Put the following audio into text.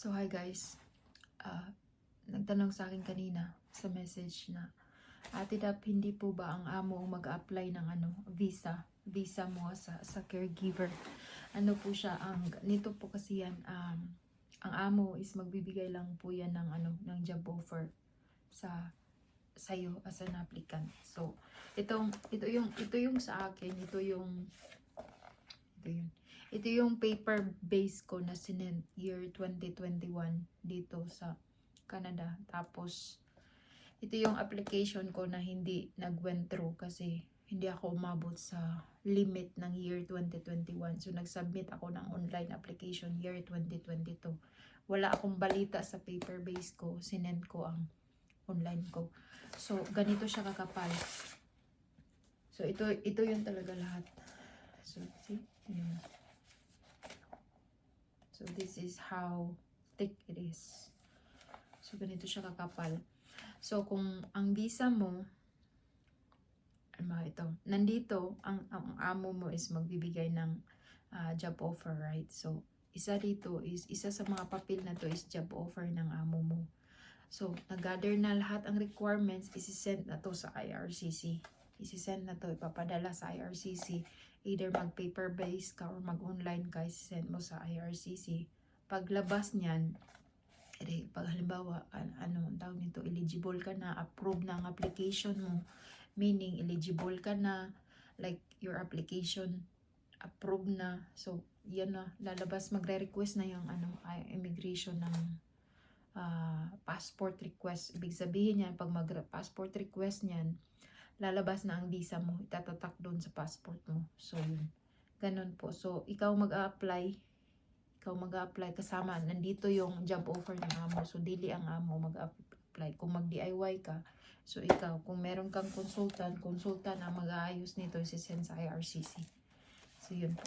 So hi guys, nagtanong sa akin kanina sa message na Ate Dap, hindi po ba ang amo mag-apply ng visa mo sa caregiver? Ano po siya, nito po kasi yan, ang amo is magbibigay lang po yan ng job offer sa'yo as an applicant. So ito yung sa akin, ito yung paper base ko na sinend year 2021 dito sa Canada. Tapos ito yung application ko na hindi nag-went through kasi hindi ako umabot sa limit ng year 2021. So nag-submit ako ng online application year 2022. Wala akong balita sa paper base ko, sinend ko ang online ko. So ganito siya kakapal. So ito yung talaga lahat. So see? Ayan. So this is how thick it is. So ganito siya kakapal. So kung ang visa mo, nandito, ang amo mo is magbibigay ng job offer, right? So isa sa mga papel na to is job offer ng amo mo. So nag-gather na lahat ang requirements, isi-send na to sa IRCC. Isi-send na to, ipapadala sa IRCC. Either mag-paper base ka or mag-online ka, isi-send mo sa IRCC. Paglabas niyan, pag halimbawa, tawag nito, eligible ka na, approve na ang application mo, meaning eligible ka na, like your application approved na, so yan na, lalabas, magre-request na yung immigration ng passport request. Ibig sabihin yan, pag mag-passport request niyan, lalabas na ang visa mo, itatatak doon sa passport mo. So yun, ganun po. So ikaw mag-a-apply kasama, nandito yung job offer ng amo. So dili ang amo mag-apply. Kung mag-DIY ka, so ikaw, kung meron kang consultant ang mag-aayos nito, isi-send sa IRCC. So yun po.